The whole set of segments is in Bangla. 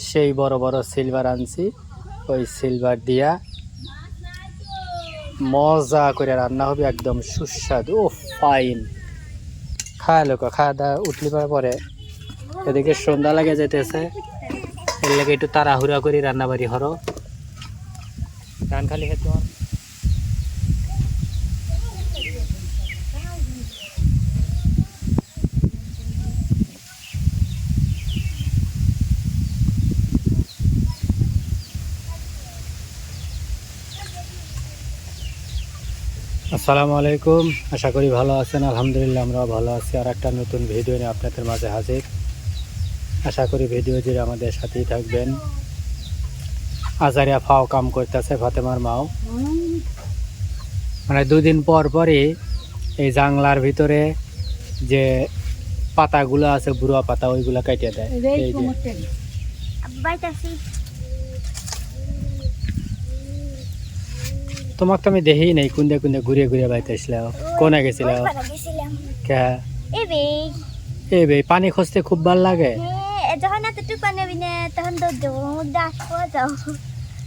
সেই বড় বড় সিলভার আনছি, ওই সিলভার দিয়া মজা করে রান্না হবে, একদম সুস্বাদু। ও ফাইন। খাওয়া লোক খাওয়া দাওয়া উঠলি পরে এদিকে সন্ধ্যা লাগে যেতেছে, এর লাগে একটু তাড়াহুড়া করে রান্না বাড়ি হরো। গান খালি খেতে আসসালামু আলাইকুম, আশা করি ভালো আছেন। আলহামদুলিল্লাহ আমরাও ভালো আছি। আর একটা নতুন ভিডিও নিয়ে আপনাদের মাঝে হাজির। আশা করি ভিডিও জুড়ে আমাদের সাথেই থাকবেন। আজারিয়া ফাও কাম করতেছে ফাতেমার মাও, মানে দুদিন পর পরই এই জাংলার ভিতরে যে পাতাগুলো আছে, বুড়া পাতা, ওইগুলো কাটিয়ে দেয়। এই যে তোমাকে তো আমি দেখি নাই, কুন্দে কুন্দে ঘুরে ঘুরে বাইতেছিল, কোনে গেছিল? এ বে পানি খুঁজতে খুব ভালো লাগে।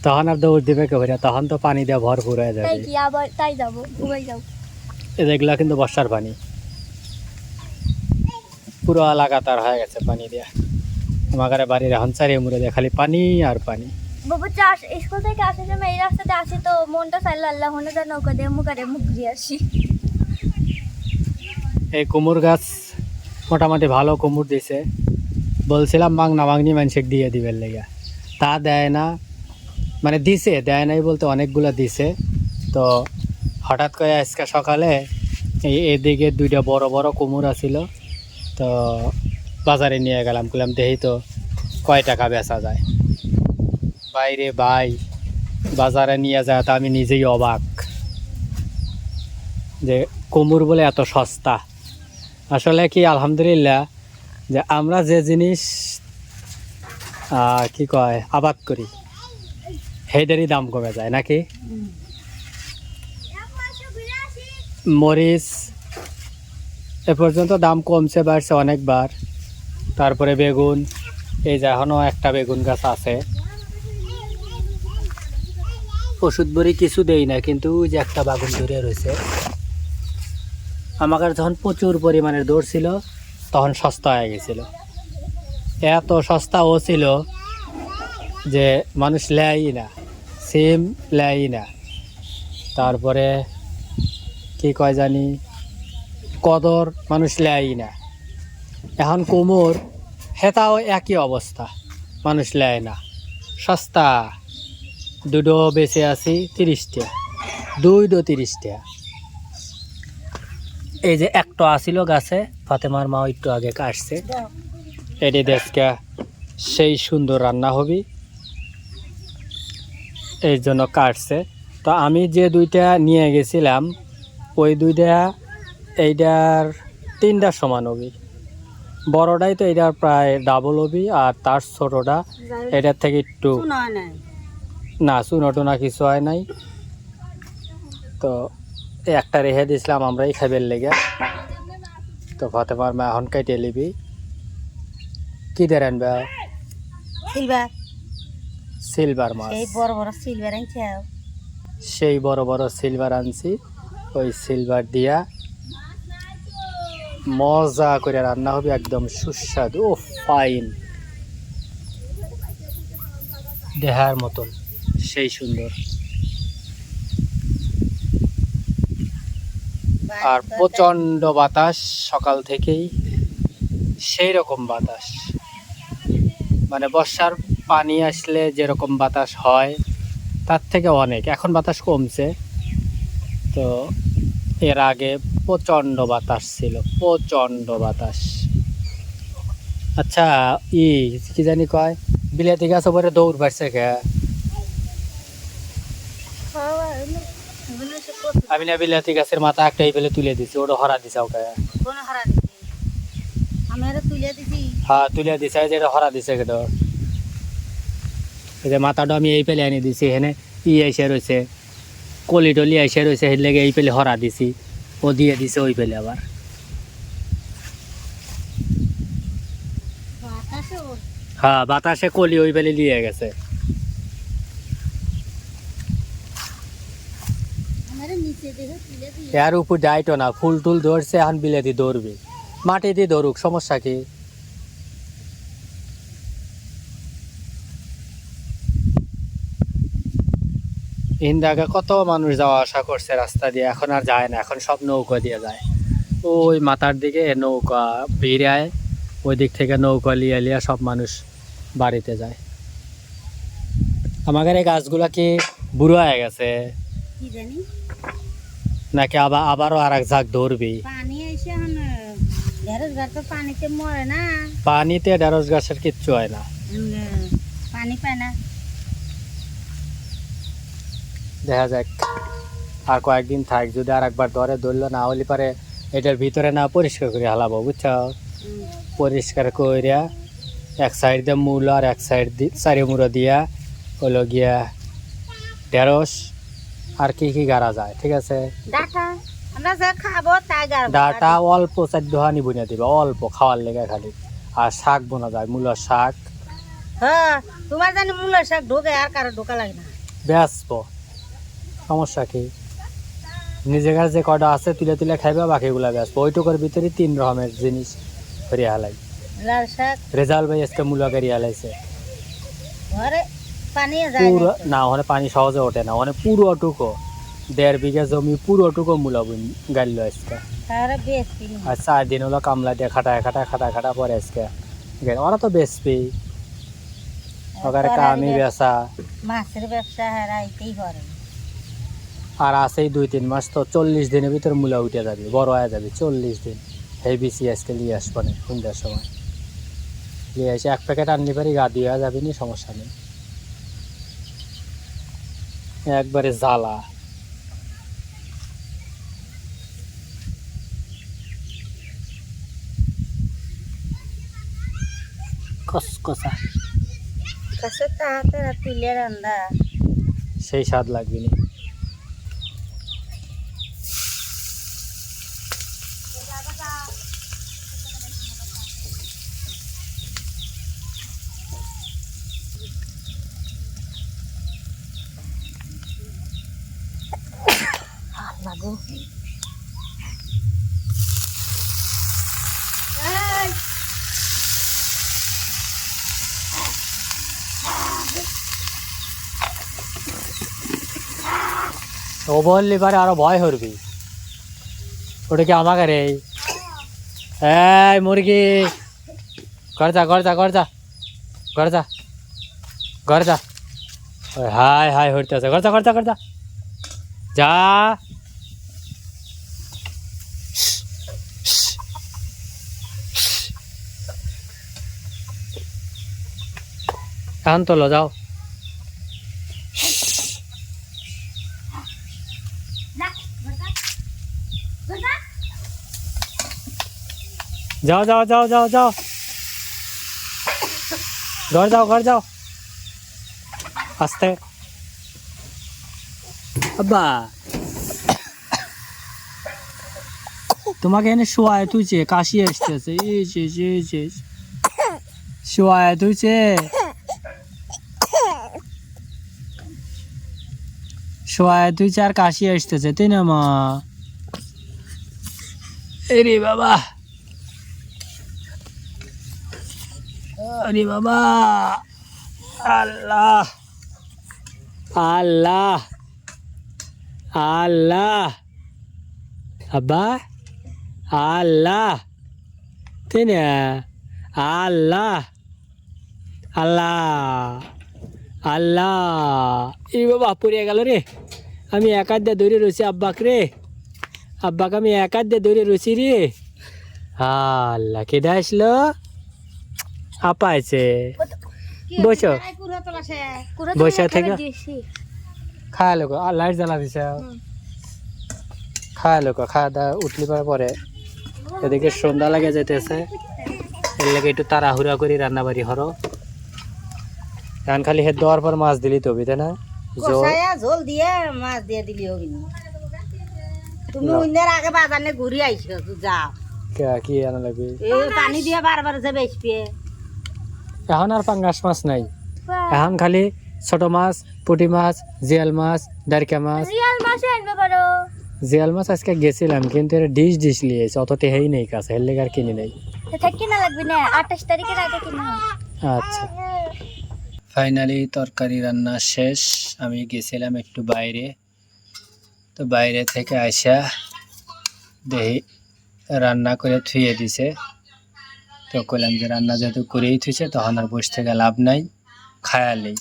তখন আর দৌড় দিবে কে ভরে, তখন তো পানি দিয়ে ভরপুর হয়ে যাবে। এগুলা কিন্তু বর্ষার পানি, পুরো লাগাতার হয়ে গেছে পানি দিয়া। আমার বাড়ির এখন চারিয়ে মুড়ে দিয়ে খালি পানি আর পানি। বাবু চাষ স্কুল থেকে আসার সময় এই রাস্তাতে আসি তো মনটা চাইলো আল্লাহ হনে নৌকা দিয়ে মুখ ঘুরিয়ে আসি। এই কুমুর গাছ মোটামুটি ভালো কুমুর দিছে, বলছিলাম মাংনা মাংনি মানুষের দিয়ে দিবেন লেগে, তা দেয় না। মানে দিছে, দেয় নাই বলতে অনেকগুলো দিছে। তো হঠাৎ করে আজকে সকালে এদিকে দুইটা বড় বড় কুমুর আছিল, তো বাজারে নিয়ে গেলাম, বললাম দেখি তো কয় টাকা বেচা যায়। বাইরে ভাই বাজারে নিয়ে যায় তো আমি নিজেই অবাক যে কুমুর বলে এত সস্তা। আসলে কি আলহামদুলিল্লাহ যে আমরা যে জিনিস কি কয় আবাদ করি সেইটারই দাম কমে যায় নাকি। মরিচ এ পর্যন্ত দাম কমছে বাড়ছে অনেকবার। তারপরে বেগুন, এই যে এখনও একটা বেগুন গাছ আছে, ওষুধ বড়ি কিছু দেই না, কিন্তু ওই যে একটা বাগুন ধরে রয়েছে। আমার যখন প্রচুর পরিমাণের দৌড় ছিল তখন সস্তা হয়ে গেছিল, এত সস্তা ও ছিল যে মানুষ লেয়ই না, সিম লেয়ই না। তারপরে কি কয় জানি কদর মানুষ লেয়ই না। এখন কুমোর হেতাও একই অবস্থা, মানুষ লেয় না, সস্তা। দুটো বেঁচে আছি 30 টাকা, 30 টাকা। এই যে একটা আসিল গাছে, ফাতেমার মা একটু আগে কাটছে, এটি দেশকে সেই সুন্দর রান্না হবি এই জন্য কাটছে। তো আমি যে দুইটা নিয়ে গেছিলাম ওই দুইটা এইটার 3টা সমান হবি, বড়টাই তো এটার প্রায় ডাবল হবি, আর তার ছোটটা এটার থেকে একটু না চুনোটুনা কিছু হয় নাই। তো একটা রেখে দিয়েছিলাম আমরাই খাইবার লেগে। তো ফাতেমার মা এখন কেটে নিবি। কি দিয়ে রানবে? সিলভার মাছ, সেই বড় বড় সিলভার আনছি, ওই সিলভার দিয়া মজা করে রান্না হবে, একদম সুস্বাদু। ও ফাইন, দেহার মতন সেই সুন্দর। আর প্রচন্ড বাতাস সকাল থেকেই, সেই রকম বাতাস, মানে বর্ষার পানি আসলে যেরকম বাতাস হয় তার থেকে অনেক। এখন বাতাস কমছে, তো এর আগে প্রচন্ড বাতাস ছিল, প্রচন্ড বাতাস। আচ্ছা কি জানি কয়, বিলাতি গাছ ওপরে দৌড় পাচ্ছে কে? আমি না বিলাতি গাছের মাথা একটা ফেলে তুলে দিছি, ওটা হরা দিছে ওকে। হ্যাঁ তুলে দিছে, যেটা হরা দিছে কেটে, এই যে মাথাটা আমি এই পেলে এনে দিছি, এখানে এসে রয়েছে, কলি টলি এসে রয়েছে, সেই লেগে এই পেলে হরা দিছি, ও দিয়ে দিছে ওই পেলে আবার। হ্যাঁ বাতাসে কলি ওই বেলে নিয়ে গেছে। এর উপর যাইতো না, ফুল টুল ধরছে, এখন বিলেতি দৌড়বি, মাটি দিয়ে দৌড়ুক, সমস্যা কি? ইন্দাকে কত মানুষ যাওয়া আসা করছে রাস্তা দিয়ে, এখন আর যায় না, এখন সব নৌকা দিয়ে যায়। ওই মাথার দিকে নৌকা ভিড়ায়, ওই দিক থেকে নৌকা লিয়া লিয়া সব মানুষ বাড়িতে যায়। আমাদের এই গাছগুলা কি বুড়ো হয়ে গেছে কি জানি, নাকি আবারও আর এক ঝাঁক ধরবি? পানি এসে এখন ঢেঁড়স গাছ তো পানিতে মরে না, পানিতে ঢেঁড়স গাছের কিচ্ছু হয় না, পানি পায় না। দেখা যাক আর কয়েকদিন থাক, যদি আর একবার ধরলো না হলে পারে এটার ভিতরে না পরিষ্কার করে হালাবো, বুঝছো? পরিষ্কার করিয়া এক সাইড দিয়ে মূল আর এক সাইড দিয়ে চারি মুড়ো দিয়া হলো গিয়া ঢেঁড়স আর কি কি গাড়া যায়, ঠিক আছে? ডাটা আমরা যা খাবো তাই গাড়বো। ডাটা অল্প 4 বুনিয়া দিবা, অল্প খাওয়ার লেগে খালি। আর শাক বোনা যায়, মূলার শাক। হ্যাঁ তোমার জানি মূলার শাক ঢোকে, আর কারো ঢোকা লাগে না। বেসবো, সমস্যা কি? নিজের কাছে যে কটা আছে তুলে তুলে খাইবা, বাকিগুলা বেসবো। ওইটুকুর ভিতরে 3 রকমের জিনিস করিয়া হালাই। লাল শাক রেজাল্ট ভাই আজকে মূলা করিয়া হালাইছে। ঘরে পানি যায় পুরো না, ওখানে পানি সহজে ওঠে না, ওখানে পুরোটুকু 1.5 বিঘা জমি পুরোটুকু মূলা গাইল আজকে। তারা বেশি আর 4 দিন হলো কামলা দিয়ে খাটা পরে আজকে ওরা তো বেচবি, ওখানে কামি বেচা। মাছের ব্যবসা হারাইতেই পারে। আর আছেই 2-3 মাস, তো 40 দিনের ভিতর মূলা উঠে যাবে, বড় হয়ে যাবে। 40 দিন এই বিসি আজকে নিয়ে আসবো না, সন্ধ্যার সময় নিয়ে এসে 1 প্যাকেট আনলি পারি, গা দিয়ে যাবি নি, সমস্যা নেই। একবারে জ্বালা। কসকসা কাছে তাহাতে তুলে রান্দা সেই স্বাদ লাগবে না। লাগো ও বললি পারে আরো ভয় করবি, ওটা কি আমাকে রে? এই মুরগি, ঘর যা ঘর যা ঘর যা ঘর যা ঘর যা। হাই হাই হইতে আছে, ঘর যা ঘর যা ঘর যা যা। এখন তোলো, যাও। যাও যাও যাও যাও যাও, ঘর যাও ঘর যাও, আস্তে। আব্বা তোমাকে এনে শোয়ায় তুইছে, কাশি আসতেছে, শোয়ায় তুইছে, শোয়ায় তুইছে আর কাশি আসতেছে, তাই না মা? এরে বাবা, আরে বাবা, আল্লাহ আল্লাহ আল্লাহ, আব্বা আল্লাহ, তাই না? আল্লাহ আল্লাহ আল্লাহ। এই বাবা পড়ে গেল রে, আমি এক হাত দিয়ে ধরে রয়েছি আব্বাক রে, আব্বাকে আমি এক হাত দিয়ে ধরে রয়েছি রে। আল্লাহ, কেডা আসলো? আপা আছে, বসো বসে থেকে খাওয়া লোক, আর লাইট জ্বালা দিছে, খাওয়া লোক, খাওয়া দাওয়া উঠলি পরে এদিকে সন্ধ্যা লাগে যেতেছে, এর লাগে একটু তাড়াহুড়া করি রান্না বাড়ি হরো। কারণ খালি হেড দেওয়ার পর মাছ দিলি তো তাই না? ঝোল দিয়ে মাছ দিয়ে দিলি হবি না। তুমি অন্যের আগে বাজারে ঘুরি আইছো, যাও কি আনা লাগবে? পানি দিয়ে বারবার যে বেচবে এখন আর পাঙ্গাস মাছ নাই, বাহ, এখন খালি ছোট মাছ, পুঁটি মাছ, জিয়াল মাছ, দারকা মাছ। রিয়াল মাছও আনবে পারো। জিয়াল মাছ আজকে গেছিলাম কিন্তু এটা ডিশ লিয়েছে, অত তেহেই নেই কাছে, হেললে আর কিনে নেই। থাক কিনা লাগবে না, 28 তারিখের আগে কিনা হবে। আচ্ছা, ফাইনালি তরকারি রান্না শেষ। আমি গেছিলাম একটু বাইরে, তো বাইরে থেকে আইসা দেখি রান্না করে থুয়ে দিছে। তো কইলাম যে রান্না যেহেতু করেই থুইছে তখন আর বসে থেকে লাভ নাই, খায়ালেই।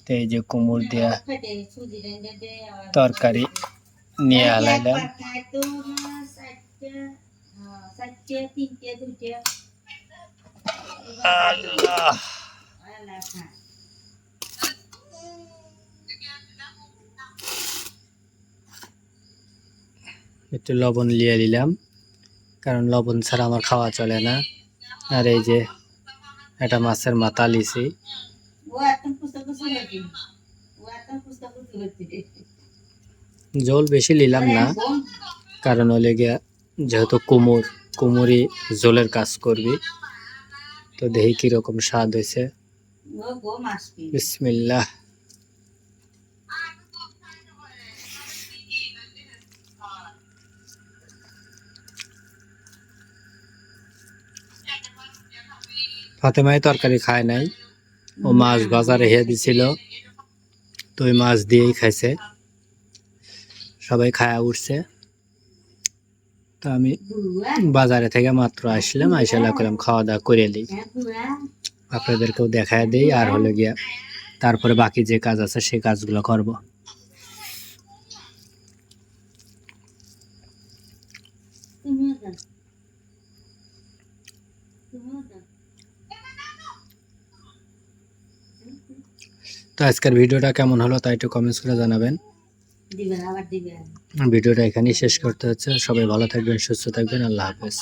তো এই যে কুমড় দেয়া তরকারি নিয়ে আলাইলাম। আল্লাহ, একটু লবণ লিয়ে নিলাম, কারণ লবণ ছাড়া আমার খাওয়া চলে না। আর এই যে একটা মাছের মাথা লিছি। ঝোল বেশি নিলাম না, কারণ হলে গিয়া যেহেতু কুমুরই ঝোলের কাজ করবি। তো দেখি কিরকম স্বাদ হয়েছে। বিসমিল্লাহ। ফাতেমাই তরকারি খায় নাই, ও মাছ বাজারে রেখে দিছিল, তো ওই মাছ দিয়েই খাইছে। সবাই খায়া উঠছে। তো আমি বাজারে থেকে মাত্র আসলাম, আইসা করলাম খাওয়া দাওয়া করে দিই, আপনাদেরকেও দেখায় দিই। আর হলো গিয়া তারপরে বাকি যে কাজ আছে সেই কাজগুলো করব। তো আজকের ভিডিওটা কেমন হলো তা একটু কমেন্টস করে জানাবেন। ভিডিওটা এখানেই শেষ করতে হচ্ছে। সবাই ভালো থাকবেন, সুস্থ থাকবেন। আল্লাহ হাফেজ।